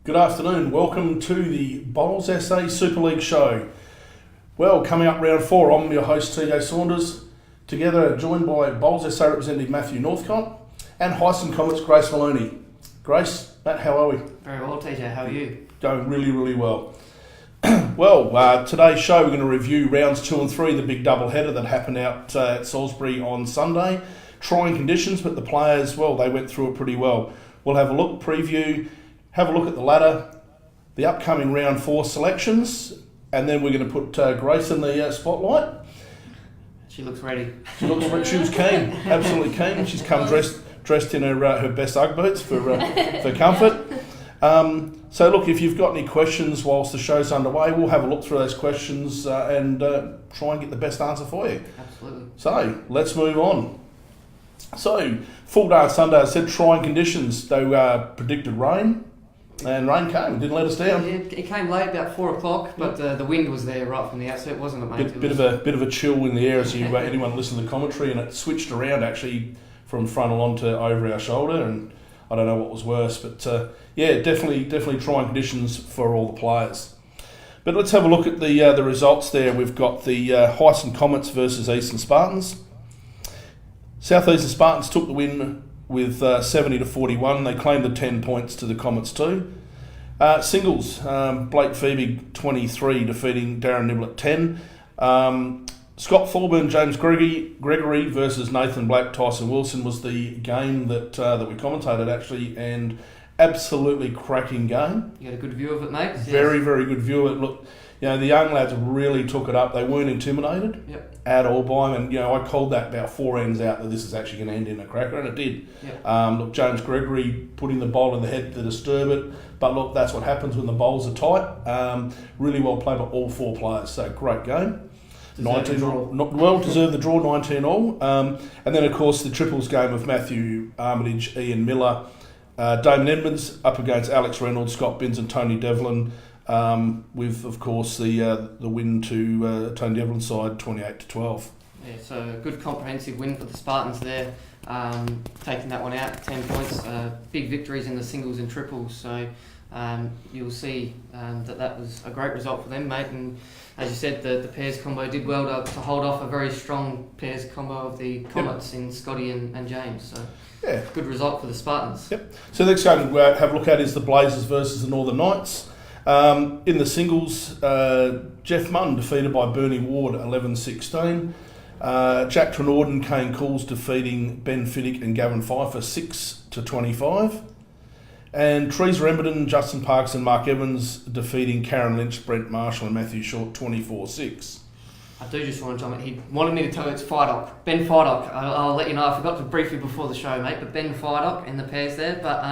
Good afternoon. Welcome to the Bowls SA Super League show. Well, coming up round 4, I'm your host TJ Saunders, together joined by Bowls SA representative Matthew Northcott and Hyson Comets Grace Maloney. Grace, Matt, how are we? Very well, TJ. How are you? Going really, really well. Well, today's show we're going to review rounds 2 and 3, the big double header that happened out at Salisbury on Sunday. Trying conditions, but the players, well, they went through it pretty well. We'll have a look, preview, have a look at the ladder, the upcoming round 4 selections, and then we're going to put Grace in the spotlight. She looks ready. She was keen, absolutely keen. She's come dressed in her best Ugg boots for comfort. So look, if you've got any questions whilst the show's underway, we'll have a look through those questions and try and get the best answer for you. Absolutely. So let's move on. So full day on Sunday, I said trying conditions. They predicted rain. And rain came, didn't let us down. Yeah, it came late, about 4 o'clock, but the wind was there right from the outset, wasn't it, mate? Bit of a chill in the air as anyone listened to the commentary, and it switched around actually from frontal onto over our shoulder, and I don't know what was worse, but definitely trying conditions for all the players. But let's have a look at the results there. We've got the Hyson Comets versus Eastern Spartans. South Eastern Spartans took the win with 70-41. They claimed the 10 points to the Comets too. Singles, Blake Phoebe 23 defeating Darren Nibble at 10. Scott Thorburn, James Gregory versus Nathan Black, Tyson Wilson was the game that we commentated actually, and absolutely cracking game. You had a good view of it, mate? Very, very good view of it. Look, the young lads really took it up. They weren't intimidated at all by them. And, I called that about 4 ends out that this is actually going to end in a cracker, and it did. Yep. Look, James Gregory putting the bowl in the head to disturb it. But look, that's what happens when the bowls are tight. Really well played by all 4 players. So, great game. 19 all. Well deserved the draw, 19 all. And then, of course, the triples game of Matthew Armitage, Ian Miller, Damon Edmonds up against Alex Reynolds, Scott Binns and Tony Devlin. With, of course, the win to Tony Devlin's side, 28-12. Yeah, so a good comprehensive win for the Spartans there, taking that one out, 10 points. Big victories in the singles and triples, so you'll see that was a great result for them, mate. And as you said, the pairs combo did well to hold off a very strong pairs combo of the Comets in Scotty and James. So good result for the Spartans. Yep. So the next game we'll have a look at is the Blazers versus the Northern Knights. In the singles, Jeff Munn defeated by Bernie Ward 11-16. Jack Trenorden, Kane Cools defeating Ben Fiddick and Gavin Pfeiffer 6-25. And Teresa Emberton, Justin Parks and Mark Evans defeating Karen Lynch, Brent Marshall and Matthew Short 24-6. I do just want to jump in. He wanted me to tell you it's Fidock. Ben Fidock. I'll let you know. I forgot to brief you before the show, mate, but Ben Fidock in the pairs there. But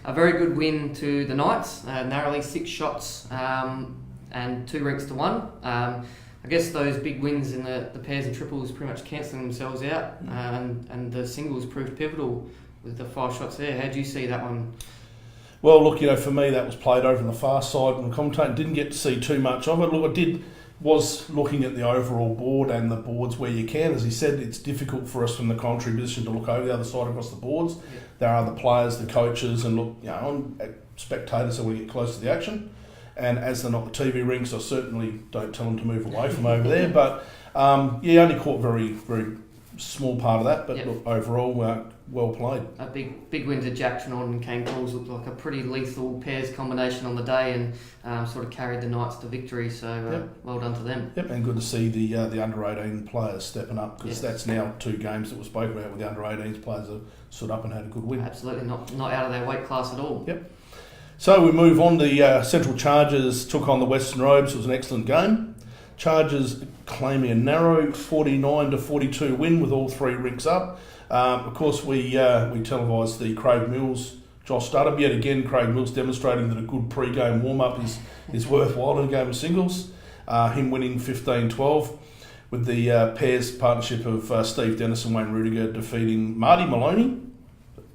a very good win to the Knights. Narrowly 6 shots and 2 rinks to 1. I guess those big wins in the pairs and triples pretty much cancelling themselves out, and the singles proved pivotal with the 5 shots there. How do you see that one? Well, look, for me that was played over on the far side and the commentator didn't get to see too much of it. Look, was looking at the overall board and the boards where you can. As he said, it's difficult for us from the commentary position to look over the other side across the boards. Yeah. There are the players, the coaches, and look, I'm spectators, so we get close to the action. And as they're not the TV rings, I certainly don't tell them to move away from over there. But only caught very, very small part of that. But look, overall, well played. A big win to Jack Trenorden and Kane Cools looked like a pretty lethal pairs combination on the day, and sort of carried the Knights to victory. So well done to them. Yep, and good to see the under-18 players stepping up, because that's now 2 games that we spoke about with the under-18s players have stood up and had a good win. Absolutely, not out of their weight class at all. Yep. So we move on. The Central Chargers took on the Western Robes. It was an excellent game. Chargers claiming a narrow 49-42 win with all 3 rinks up. Of course, we televised the Craig Mills, Josh Studdard. Yet again, Craig Mills demonstrating that a good pre-game warm-up is worthwhile in a game of singles. Him winning 15-12 with the pairs partnership of Steve Dennis and Wayne Rudiger defeating Marty Maloney,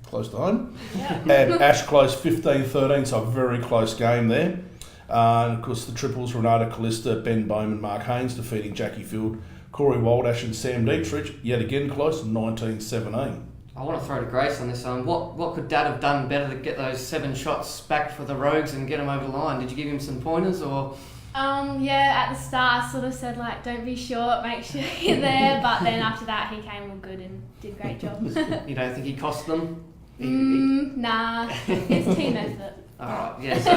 close to home, and Ash Close 15-13, so a very close game there. And of course the triples, Renata Callista, Ben Bowman, Mark Haynes defeating Jackie Field, Corey Waldash and Sam Dietrich, yet again close, 19-17. I want to throw to Grace on this one. What could Dad have done better to get those 7 shots back for the Rogues and get them over the line? Did you give him some pointers or? Yeah, at the start I sort of said like, don't be short, make sure you're there. But then after that, he came all good and did a great job. You don't think he cost them? Nah, it's team effort. Alright, yeah, so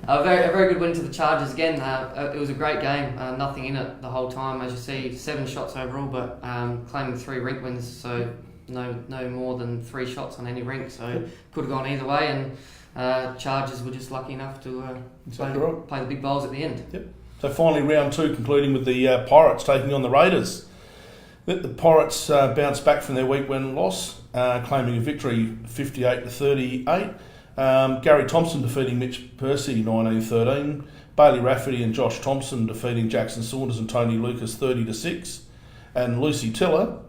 a very good win to the Chargers again. It was a great game, nothing in it the whole time. As you see, 7 shots overall, but claiming 3 rink wins, so no more than 3 shots on any rink, so could have gone either way, and Chargers were just lucky enough to play the big bowls at the end. Yep. So finally, round 2 concluding with the Pirates taking on the Raiders. The Pirates bounced back from their week 1 loss, claiming a victory 58-38. Gary Thompson defeating Mitch Percy 19-13. Bailey Rafferty and Josh Thompson defeating Jackson Saunders and Tony Lucas 30-6. And Lucy Tiller,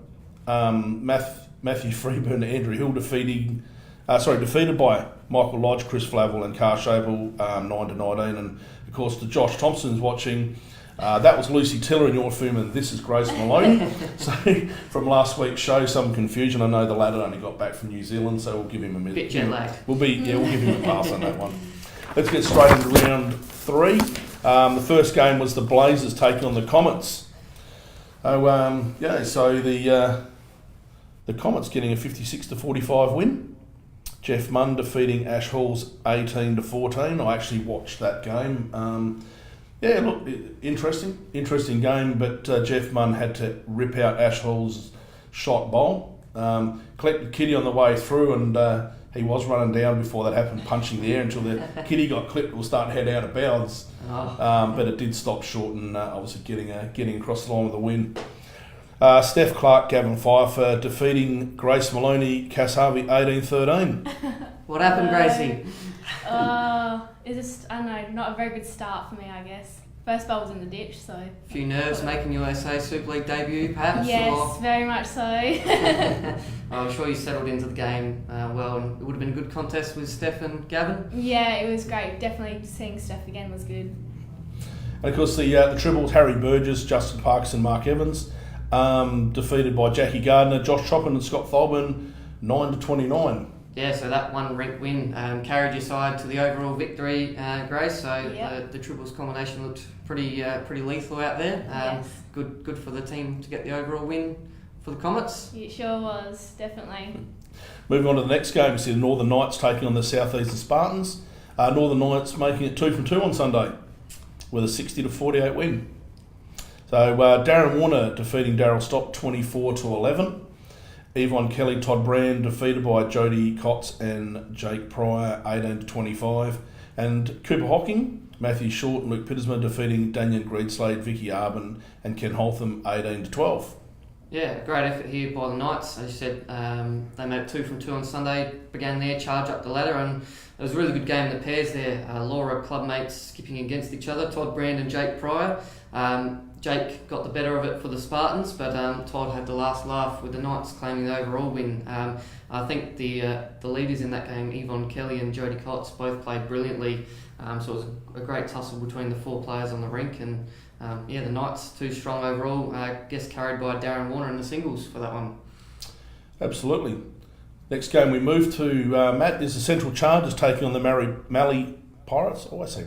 Matthew Freeburn and Andrew Hill defeated by Michael Lodge, Chris Flavel and Carl Shapel 9-19. And of course, to Josh Thompson's watching, that was Lucy Tiller in your film, and this is Grace Malone. So from last week's show, some confusion. I know the lad had only got back from New Zealand, so we'll give him a minute. Bit jet lagged. We'll give him a pass on that one. Let's get straight into round 3. The first game was the Blazers taking on the Comets. So the Comets getting a 56-45 win. Jeff Munn defeating Ash Halls 18-14. I actually watched that game. Interesting game, but Jeff Munn had to rip out Ash Hall's shot bowl. Collected Kitty on the way through, and he was running down before that happened, punching the air until the Kitty got clipped and was starting to head out of bounds. But it did stop short and obviously getting across the line with a win. Steph Clark, Gavin Pfeiffer defeating Grace Maloney, Cass Harvey 18-13. What happened, Gracie? It's just, I don't know, not a very good start for me, I guess. First ball was in the ditch, so... A few nerves making your SA Super League debut, perhaps? Yes, or? very much so. I'm sure you settled into the game well, and it would have been a good contest with Steph and Gavin. Yeah, it was great. Definitely seeing Steph again was good. And of course, the Tribbles, Harry Burgess, Justin Parks and Mark Evans, defeated by Jackie Gardner, Josh Choppin and Scott Tholman, 9-29. Yeah, so that 1 rink win carried your side to the overall victory, Grace. So yep. the Tribbles combination looked pretty lethal out there. Yes. Good for the team to get the overall win for the Comets. It sure was, definitely. Moving on to the next game, we see the Northern Knights taking on the South Eastern Spartans. Northern Knights making it 2 from 2 on Sunday with a 60-48 win. So Darren Warner defeating Daryl Stock 24-11. Yvonne Kelly, Todd Brand defeated by Jody Kotz and Jake Pryor 18-25. And Cooper Hocking, Matthew Short and Luke Pittersma defeating Daniel Greedslade, Vicky Arbin and Ken Holtham 18-12. Yeah, great effort here by the Knights. As you said, they made it 2 from 2 on Sunday, began their charge up the ladder, and it was a really good game in the pairs there. Laura clubmates skipping against each other, Todd Brand and Jake Pryor. Jake got the better of it for the Spartans, but Todd had the last laugh with the Knights claiming the overall win. I think the leaders in that game, Yvonne Kelly and Jody Kotz, both played brilliantly. So it was a great tussle between the 4 players on the rink, and the Knights too strong overall. I guess carried by Darren Warner in the singles for that one. Absolutely. Next game we move to, Matt, is the Central Chargers taking on the Mallee Pirates. Oh, I say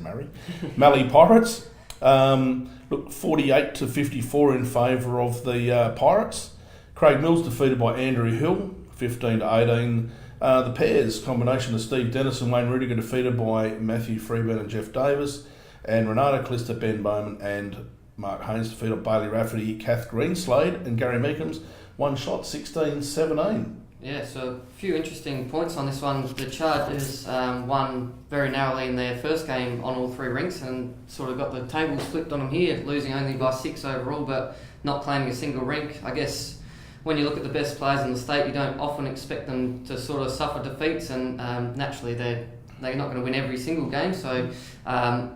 Mallee Pirates. 48-54 in favour of the Pirates. Craig Mills defeated by Andrew Hill, 15-18. The pairs, combination of Steve Dennis and Wayne Rudiger, defeated by Matthew Freeburn and Jeff Davis. And Renato Calista, Ben Bowman and Mark Haynes defeated Bailey Rafferty, Kath Greenslade and Gary Meekums. 1 shot, 16-17. Yeah, so a few interesting points on this one. The Chargers won very narrowly in their first game on all 3 rinks and sort of got the tables flipped on them here, losing only by 6 overall but not claiming a single rink. I guess when you look at the best players in the state, you don't often expect them to sort of suffer defeats, and naturally they're not going to win every single game. So it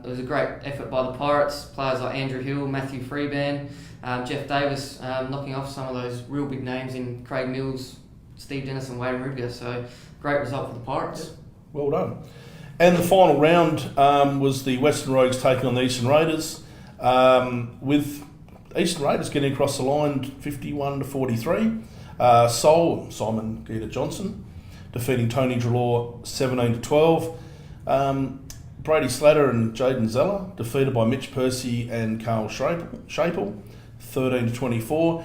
was a great effort by the Pirates. Players like Andrew Hill, Matthew Freeburn, Jeff Davis knocking off some of those real big names in Craig Mills, Steve Dennis and Wayne Rudiger. So great result for the Pirates. Yep. Well done. And the final round was the Western Rogues taking on the Eastern Raiders, with Eastern Raiders getting across the line 51-43. Simon Gita Johnson, defeating Tony Drelaw 17-12. Brady Slatter and Jaden Zeller, defeated by Mitch Percy and Carl Shapel 13-24.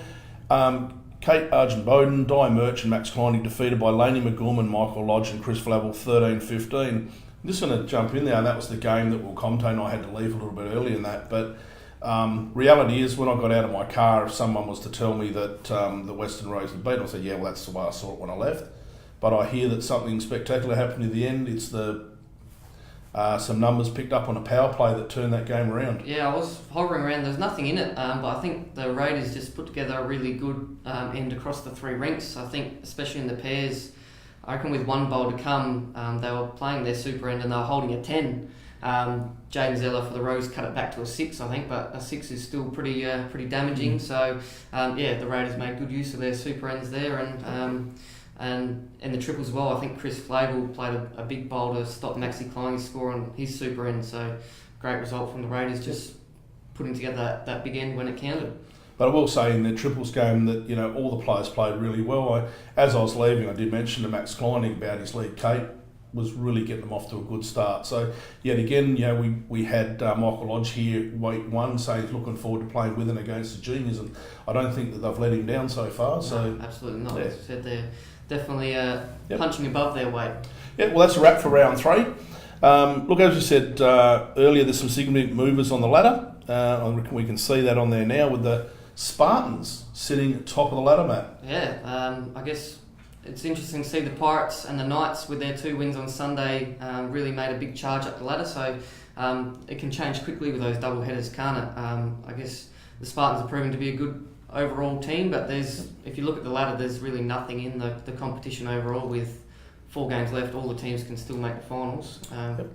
Kate Argent-Bowden, Di Murch and Max Kleiny defeated by Laney McGorman, Michael Lodge and Chris Flavel 13-15. I'm just going to jump in there, and that was the game that Comte and I had to leave a little bit early in that. But reality is, when I got out of my car, if someone was to tell me that the Western Roads had beaten, I said, yeah, well, that's the way I saw it when I left. But I hear that something spectacular happened in the end. It's some numbers picked up on a power play that turned that game around. Yeah, I was hovering around. There's nothing in it, but I think the Raiders just put together a really good end across the three rinks. I think, especially in the pairs, I reckon with one bowl to come, they were playing their super end and they were holding a 10. James Zeller for the Rose cut it back to a 6, I think, but a 6 is still pretty damaging. So, the Raiders made good use of their super ends there, and in the triples as well, I think Chris Flavel played a big bowl to stop Maxi Kleiny's score on his super end. So, great result from the Raiders, just putting together that big end when it counted. But I will say in the triples game that, all the players played really well. As I was leaving, I did mention to Max Kleiny about his lead. Kate was really getting them off to a good start. So, yet again, we had Michael Lodge here, week 1, saying he's looking forward to playing with and against the juniors, and I don't think that they've let him down so far. No, absolutely not. As I said, they're definitely punching above their weight. Yeah, well, that's a wrap for round 3. Look, as you said earlier, there's some significant movers on the ladder. I reckon we can see that on there now with the Spartans sitting at top of the ladder, Matt. Yeah, I guess it's interesting to see the Pirates and the Knights with their 2 wins on Sunday really made a big charge up the ladder. So it can change quickly with those double headers, can't it? I guess the Spartans are proving to be a good overall team, but if you look at the ladder, there's really nothing in the competition overall. With 4 games left, all the teams can still make the finals.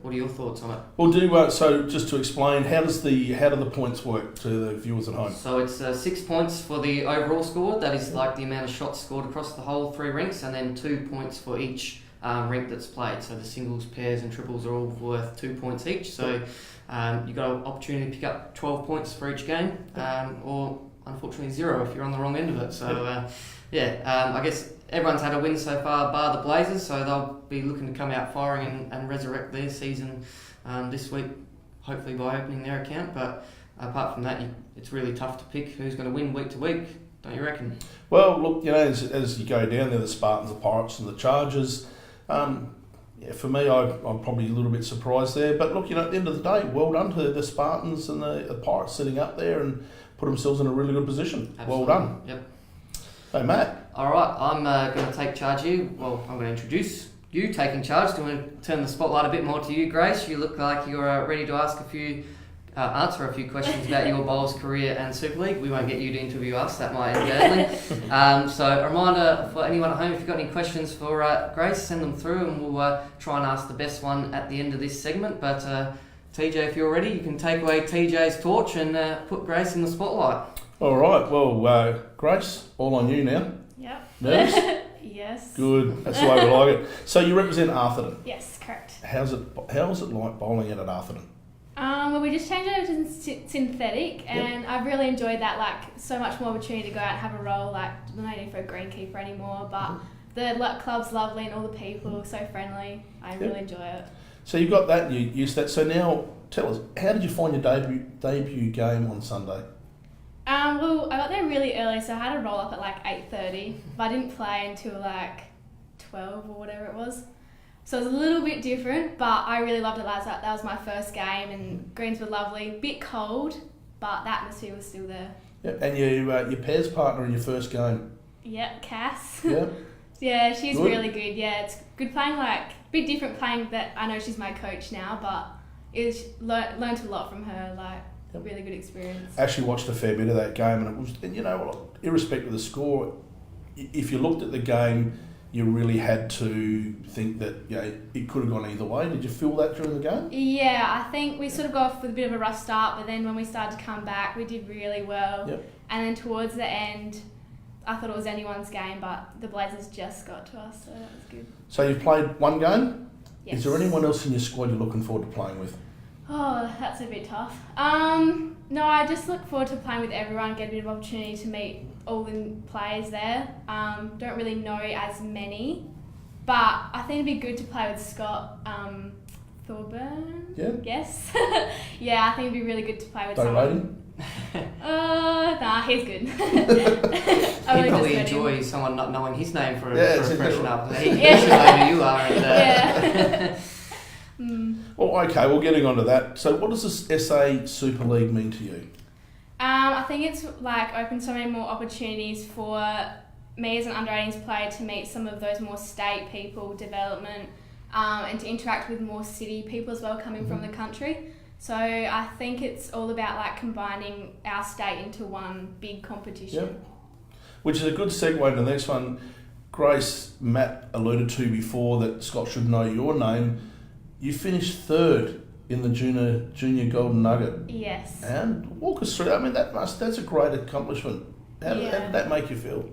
What are your thoughts on it? Well, so just to explain, how do the points work to the viewers at home? So it's 6 points for the overall score. That is like the amount of shots scored across the whole 3 rinks, and then 2 points for each rink that's played. So the singles, pairs, and triples are all worth 2 points each. So you've got an opportunity to pick up 12 points for each game, or unfortunately 0 if you're on the wrong end of it. So I guess everyone's had a win so far, bar the Blazers, so they'll be looking to come out firing and resurrect their season this week, hopefully by opening their account. But apart from that, it's really tough to pick who's going to win week to week, don't you reckon? Well, look, as you go down there, the Spartans, the Pirates and the Chargers, for me, I'm probably a little bit surprised there. But look, at the end of the day, well done to the Spartans and the Pirates sitting up there and put themselves in a really good position. Absolutely. Well done. Yep. Hey, Matt. All right, I'm going to take charge here. Well, I'm going to introduce you taking charge. Do you want to turn the spotlight a bit more to you, Grace? You look like you're ready to answer a few questions about your bowls career and Super League. We won't get you to interview us, that might end badly. So a reminder for anyone at home, if you've got any questions for Grace, send them through and we'll try and ask the best one at the end of this segment. But TJ, if you're ready, you can take away TJ's torch and put Grace in the spotlight. All right, well, Grace, all on you now. Yep. Nervous? Yes. Good, that's the way we like it. So you represent Arthurton. Yes, correct. How's it like bowling at Arthurton? Well, we just changed it over to synthetic, and I've really enjoyed that. Like, so much more opportunity to go out and have a role. Like, no need for a greenkeeper anymore. But the club's lovely, and all the people are so friendly. I really enjoy it. So you've got that, and you used that. So now, tell us, how did you find your debut game on Sunday? Well, I got there really early, so I had to roll up at like 8:30, but I didn't play until like 12 or whatever it was. So it was a little bit different, but I really loved it. That was my first game, and greens were lovely. Bit cold, but the atmosphere was still there. Yep. And your pairs partner in your first game? Yep, Cass. Yep. Yeah, she's Good. really good. Yeah, it's good playing, like, a bit different playing that I know she's my coach now, but learned a lot from her, like, really good experience. I actually watched a fair bit of that game, and irrespective of the score, if you looked at the game, you really had to think that it could have gone either way. Did you feel that during the game? Yeah, I think we sort of got off with a bit of a rough start, but then when we started to come back, we did really well. Yep. And then towards the end, I thought it was anyone's game, but the Blazers just got to us, so that was good. So you've played one game? Yes. Is there anyone else in your squad you're looking forward to playing with? Oh, that's a bit tough. No, I just look forward to playing with everyone, get a bit of opportunity to meet all the players there. Don't really know as many, but I think it'd be good to play with Scott Thorburn. Yeah. Yes. Yeah, I think it'd be really good to play with Don't rate someone. him. Nah, he's good. He'd probably enjoy someone not knowing his name for a freshen up. He Yeah. should know who you are. And, Yeah. Well, okay, well, getting on to that. So what does this SA Super League mean to you? I think it's like opened so many more opportunities for me as an under-18s player to meet some of those more state people, development, and to interact with more city people as well coming from the country. So I think it's all about like combining our state into one big competition. Yep. Which is a good segue to the next one. Grace, Matt alluded to before that Scott should know your name. You finished third in the junior Golden Nugget. Yes. And walk us through. I mean, that's a great accomplishment. How did that make you feel?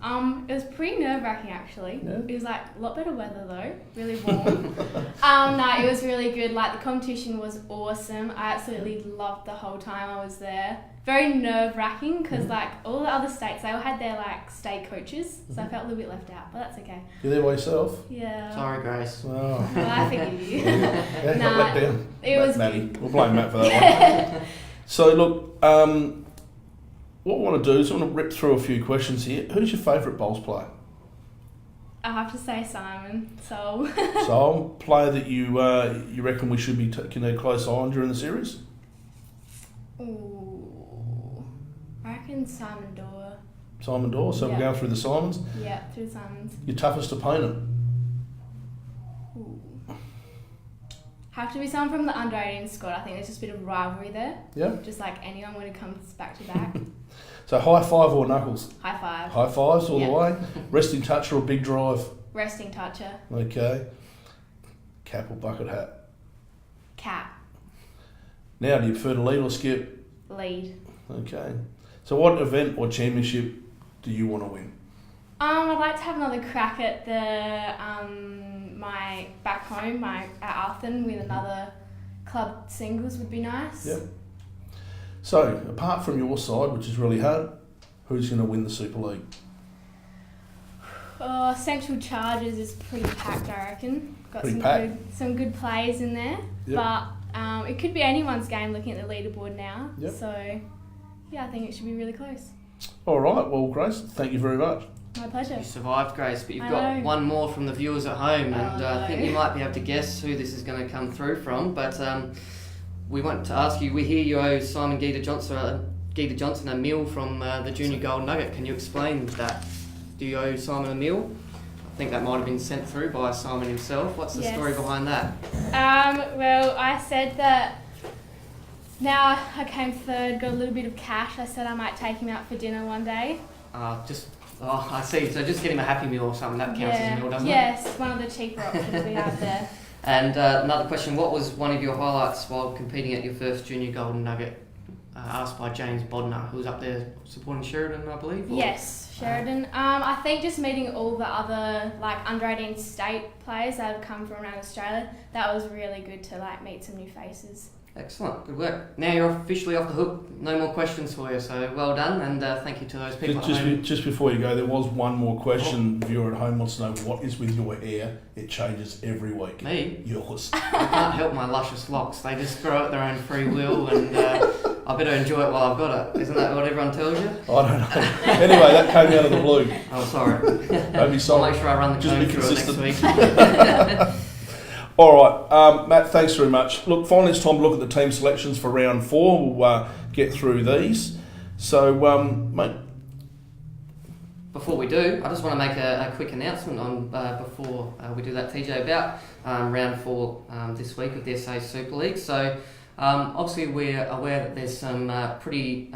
It was pretty nerve-wracking actually. Yeah. It was like a lot better weather though, really warm. No, it was really good. Like the competition was awesome. I absolutely loved the whole time I was there. Very nerve-wracking because like all the other states, they all had their like state coaches, so I felt a little bit left out, but that's okay. You're there by yourself? Yeah. sorry, Grace. Oh. Well, I forgive you. Yeah, Nah, got let down. it was Matty. good. We'll blame Matt for that one. So look, what I want to do is I want to rip through a few questions here. Who's your favourite bowls player? I have to say Simon. So So, player that you reckon we should be taking a close eye on during the series? ooh, I reckon Simon Dorr. Simon Dorr. So Yeah. we're going through the Simons. Yeah, through Simons. Your toughest opponent? Ooh. Have to be someone from the under-18 squad. I think there's just a bit of rivalry there. Yeah. Just like anyone when it comes back to back. So high five or knuckles? High five. High fives all Yeah. the way. Resting touch or a big drive? Resting toucher. Okay. Cap or bucket hat? Cap. Now, do you prefer to lead or skip? Lead. Okay. So what event or championship do you want to win? I'd like to have another crack at the my back home, at Arthur, with another club singles would be nice. Yep. So, apart from your side, which is really hard, who's going to win the Super League? Central Chargers is pretty packed, I reckon. Got Pretty some packed. some good players in there, Yep. but it could be anyone's game looking at the leaderboard now. Yep. So, yeah, I think it should be really close. All right. Well, Grace, thank you very much. My pleasure. You survived, Grace, but you've I got know. one more from the viewers at home, and I think no. you might be able to guess who this is going to come through from. But we want to ask you, we hear you owe Simon Gita Johnson a meal from the Junior Golden Nugget. Can you explain that? Do you owe Simon a meal? I think that might have been sent through by Simon himself. What's the Yes. story behind that? Well, I said that now I came third, got a little bit of cash. I said I might take him out for dinner one day. I see. So just get him a Happy Meal or something. That counts as a meal, doesn't it? Yes, one of the cheaper options we have there. And another question, what was one of your highlights while competing at your first Junior Golden Nugget? Asked by James Bodner, who was up there supporting Sheridan, I believe? Or? Yes, Sheridan. I think just meeting all the other like under-18 state players that have come from around Australia, that was really good to like meet some new faces. Excellent, good work. Now you're officially off the hook. No more questions for you, so well done, and thank you to those people at home. Just before you go, there was one more question. Viewer at home wants to know what is with your hair. It changes every week. Me? Yours. I can't help my luscious locks. They just grow at their own free will, and I better enjoy it while I've got it. Isn't that what everyone tells you? I don't know. Anyway, that came out of the blue. Oh, sorry. Don't be I'll sorry. make sure I run the Just comb be through it next consistent. week. All right, Matt, thanks very much. Look, finally it's time to look at the team selections for round 4. We'll get through these. So, mate. Before we do, I just want to make a quick announcement on before we do that, TJ, about round 4 this week of the SA Super League. So obviously we're aware that there's some pretty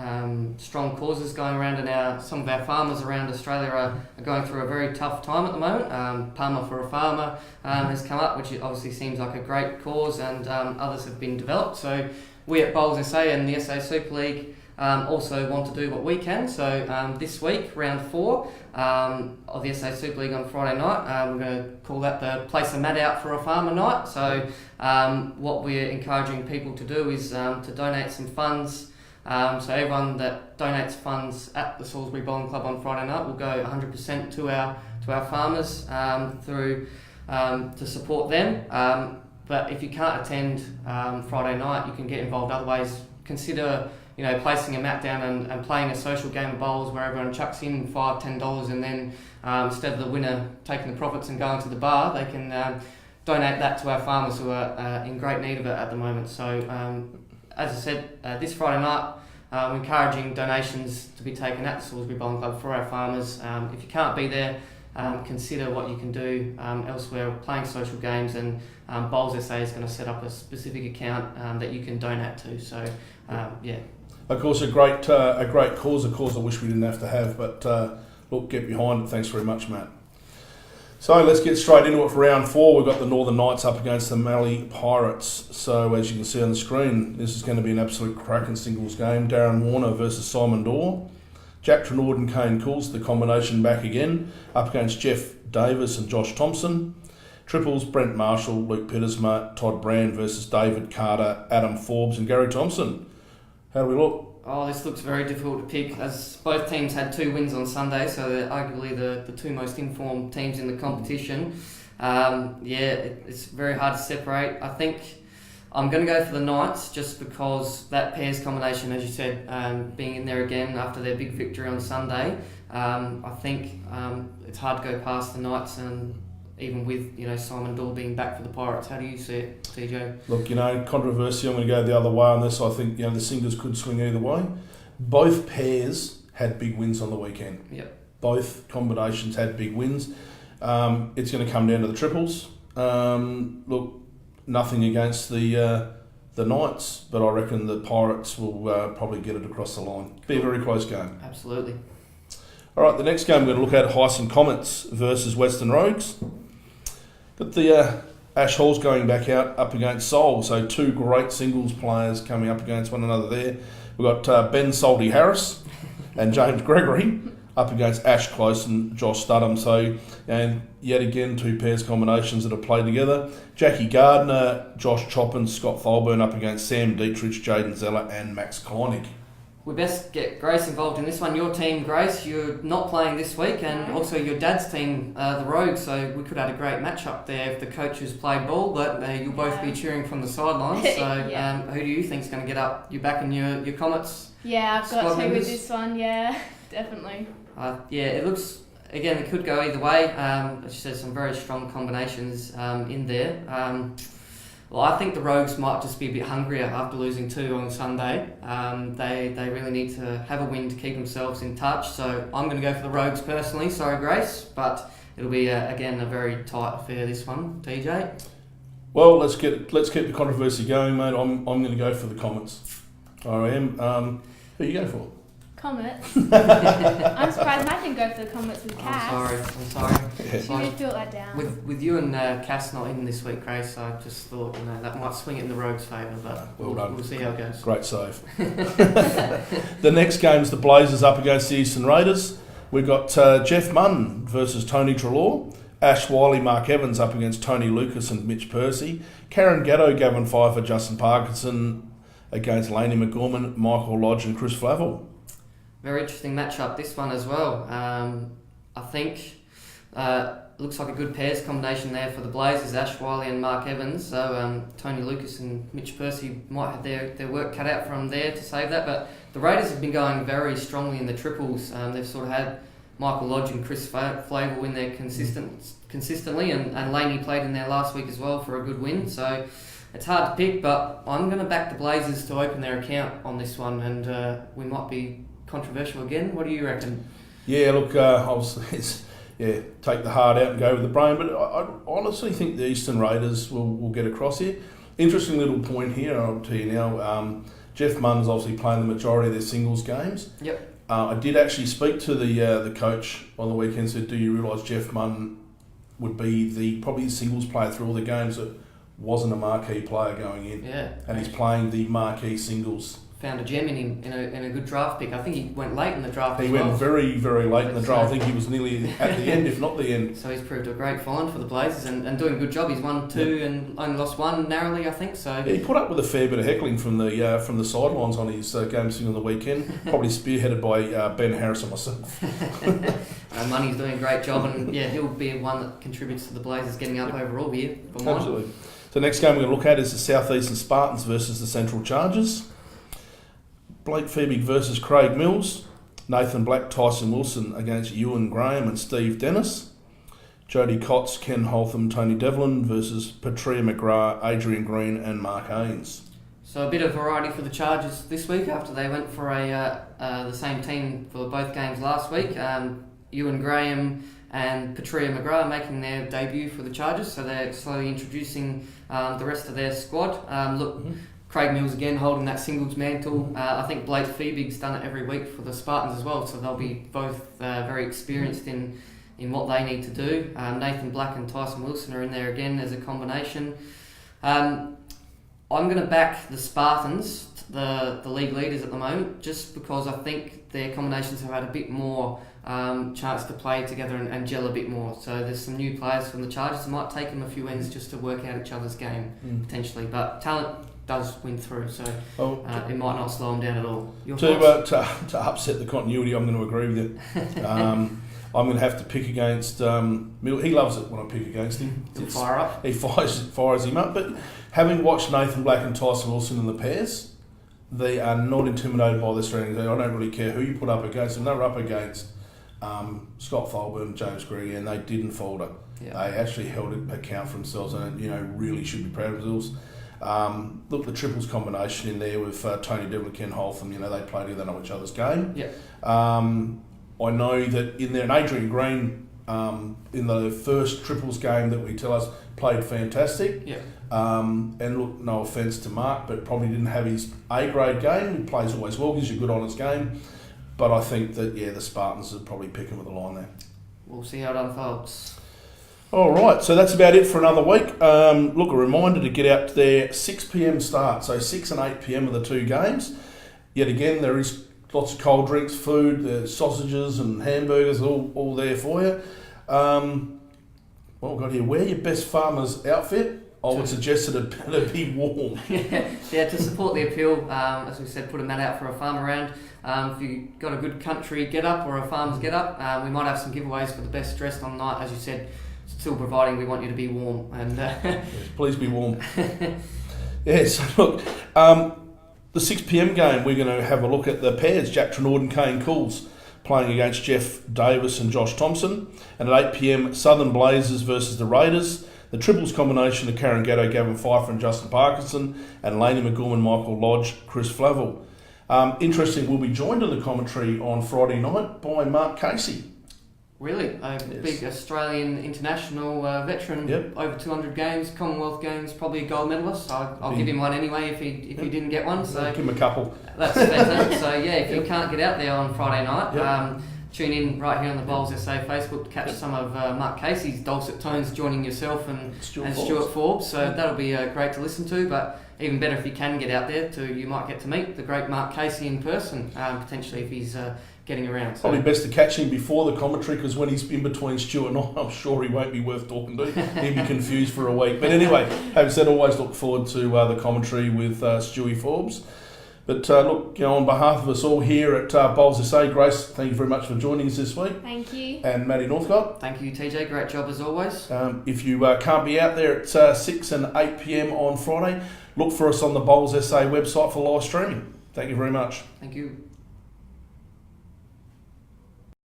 strong causes going around, and some of our farmers around Australia are going through a very tough time at the moment. Palmer for a Farmer has come up, which obviously seems like a great cause, and others have been developed. So we at Bowls SA and the SA Super League also want to do what we can. So this week, round 4 of the SA Super League on Friday night, we're going to call that the Place a Mat Out for a Farmer Night. So what we're encouraging people to do is to donate some funds. So everyone that donates funds at the Salisbury Bowling Club on Friday night will go 100% to our farmers through to support them. But if you can't attend Friday night, you can get involved other ways. Consider placing a mat down and playing a social game of bowls where everyone chucks in $5-10, and then instead of the winner taking the profits and going to the bar, they can donate that to our farmers who are in great need of it at the moment. So as I said, this Friday night, we're encouraging donations to be taken at the Salisbury Bowling Club for our farmers. If you can't be there, consider what you can do elsewhere, playing social games, and Bowls SA is going to set up a specific account that you can donate to. So, yeah. Of course, a great cause, a cause I wish we didn't have to have, but look, get behind it. Thanks very much, Matt. So let's get straight into it for round 4. We've got the Northern Knights up against the Mallee Pirates. So as you can see on the screen, this is going to be an absolute cracking singles game. Darren Warner versus Simon Dorr. Jack Trenord and Kane Cools, the combination back again, up against Jeff Davis and Josh Thompson. Triples, Brent Marshall, Luke Pittersma, Todd Brand versus David Carter, Adam Forbes and Gary Thompson. How do we look? Oh, this looks very difficult to pick, as both teams had 2 wins on Sunday, so they're arguably the 2 most informed teams in the competition. It's very hard to separate. I think I'm going to go for the Knights just because that pairs combination, as you said, being in there again after their big victory on Sunday, I think it's hard to go past the Knights, and even with Simon Dorr being back for the Pirates. How do you see it, TJ? Look, controversy, I'm going to go the other way on this. I think the singles could swing either way. Both pairs had big wins on the weekend. Yep. Both combinations had big wins. It's going to come down to the triples. Look, nothing against the Knights, but I reckon the Pirates will probably get it across the line. Be a very close game. Absolutely. All right, the next game we're going to look at, Heisen Comets versus Western Rogues. Got the Ash Halls going back out up against Seoul, so 2 great singles players coming up against one another there. We've got Ben Salty Harris and James Gregory up against Ash Close and Josh Studham. So, and yet again, 2 pairs combinations that have played together. Jackie Gardner, Josh Choppin, Scott Tholburn up against Sam Dietrich, Jaden Zeller and Max Kleinig. We best get Grace involved in this one. Your team, Grace, you're not playing this week, and also your dad's team, the Rogues, so we could have had a great matchup there if the coaches played ball, but you'll both be cheering from the sidelines. So who do you think's going to get up? You back in your Comets? Yeah, I've got 2 members? with this one, yeah, definitely. It looks, again, it could go either way. As you said, some very strong combinations in there. Well, I think the Rogues might just be a bit hungrier after losing 2 on Sunday. They really need to have a win to keep themselves in touch. So I'm going to go for the Rogues personally. Sorry, Grace, but it'll be again a very tight affair. This one, TJ. Well, let's keep the controversy going, mate. I'm going to go for the Comets. I am. Who are you going for? Comets. I'm surprised Matt didn't go for the Comets with Cass. I'm sorry. She really built that down. With you and Cass not in this week, Grace, I just thought that might swing it in the Rogues' favour, but we'll see how it goes. Great save. The next game's the Blazers up against the Eastern Raiders. We've got Jeff Munn versus Tony Treloar. Ash Wiley, Mark Evans up against Tony Lucas and Mitch Percy. Karen Gatto, Gavin Pfeiffer, Justin Parkinson against Laney McGorman, Michael Lodge and Chris Flavel. Very interesting matchup, this one as well. I think looks like a good pairs combination there for the Blazers, Ash Wiley and Mark Evans. So Tony Lucas and Mitch Percy might have their work cut out from there to save that. But the Raiders have been going very strongly in the triples. They've sort of had Michael Lodge and Chris Flavel in there consistently, and Laney played in there last week as well for a good win. So it's hard to pick, but I'm going to back the Blazers to open their account on this one, and we might be controversial again. What do you reckon? Yeah, look, take the heart out and go with the brain, but I honestly think the Eastern Raiders will get across here. Interesting little point here, I'll tell you now. Jeff Munn's obviously playing the majority of their singles games. Yep. I did actually speak to the coach on the weekend. Said, "Do you realise Jeff Munn would be probably the singles player through all the games that wasn't a marquee player going in?" Yeah. And he's playing the marquee singles found a gem in him in a good draft pick. I think he went late in the draft. He as went well. very, very late in the draft. I think he was nearly at the end, if not the end. So he's proved a great find for the Blazers and doing a good job. He's won 2 and only lost 1 narrowly, I think. So Yeah, he put up with a fair bit of heckling from the sidelines on his game sitting on the weekend, probably spearheaded by Ben Harris and myself. Money's doing a great job, and yeah, he'll be one that contributes to the Blazers getting up overall here. For mine. Absolutely. So the next game we're going to look at is the South Eastern Spartans versus the Central Chargers. Blake Feebig versus Craig Mills. Nathan Black, Tyson Wilson against Ewan Graham and Steve Dennis. Jody Cotts, Ken Holtham, Tony Devlin versus Patria McGrath, Adrian Green and Mark Haynes. So a bit of variety for the Chargers this week after they went for the same team for both games last week. Ewan Graham and Patria McGrath making their debut for the Chargers, so they're slowly introducing the rest of their squad. Craig Mills again holding that singles mantle. I think Blake Feebig's done it every week for the Spartans as well, so they'll be both very experienced in what they need to do. Nathan Black and Tyson Wilson are in there again as a combination. I'm going to back the Spartans, the league leaders at the moment, just because I think their combinations have had a bit more chance to play together and gel a bit more. So there's some new players from the Chargers. It might take them a few wins just to work out each other's game, potentially. But talent does win through, so it might not slow them down at all. To upset the continuity, I'm going to agree with you. I'm going to have to pick against Mill. He loves it when I pick against him. He'll fire up. He fires him up. But having watched Nathan Black and Tyson Wilson in the pairs, they are not intimidated by the strength. I don't really care who you put up against them. They were up against Scott Folburn, James Gregory, and they didn't falter. Yeah. They actually held account for themselves, and really should be proud of themselves. Look, the triples combination in there with Tony Devlin, Ken Holtham, they play together, they know each other's game. Yeah. I know that in there, and Adrian Green in the first triples game that we tell us played fantastic. Yeah. And look, no offence to Mark, but probably didn't have his A-grade game. He plays always well, gives you a good honest game. But I think that, the Spartans are probably picking with the line there. We'll see how it unfolds. All right, so that's about it for another week. Look, a reminder to get out to their 6 p.m. start. So 6 and 8 p.m. are the two games. Yet again, there is lots of cold drinks, food, sausages and hamburgers, all there for you. What we've got here, wear your best farmer's outfit. I would suggest that it better be warm. Yeah, to support the appeal, as we said, put a mat out for a farm around. If you've got a good country get-up or a farmer's get-up, we might have some giveaways for the best dressed on the night, as you said, still providing we want you to be warm. And yes, please be warm. So look, the 6 p.m. game, we're going to have a look at the pairs, Jack Trenord and Kane Cools playing against Jeff Davis and Josh Thompson. And at 8 p.m, Southern Blazers versus the Raiders. The triples combination of Karen Gatto, Gavin Pfeiffer and Justin Parkinson, and Laney McGorman, Michael Lodge, Chris Flavel. Interesting, we'll be joined in the commentary on Friday night by Mark Casey. Really? Big Australian international veteran, over 200 games, Commonwealth Games, probably a gold medalist. I'll give him one anyway if he didn't get one. So give him a couple. That's fantastic. So if you can't get out there on Friday night, tune in right here on the Bowls SA Facebook to catch some of Mark Casey's dulcet tones joining yourself and Stuart Forbes. So that'll be great to listen to, but even better if you can get out there, you might get to meet the great Mark Casey in person, potentially if he's getting around. So probably best to catch him before the commentary, because when he's in between Stuart and I'm sure he won't be worth talking to. He'll be confused for a week. But anyway, having said, always look forward to the commentary with Stewie Forbes. But look, on behalf of us all here at Bowls SA, Grace, thank you very much for joining us this week. Thank you. And Maddie Northcott. Thank you, TJ. Great job as always. If you can't be out there at 6 and 8 p.m. on Friday, look for us on the Bowls SA website for live streaming. Thank you very much. Thank you.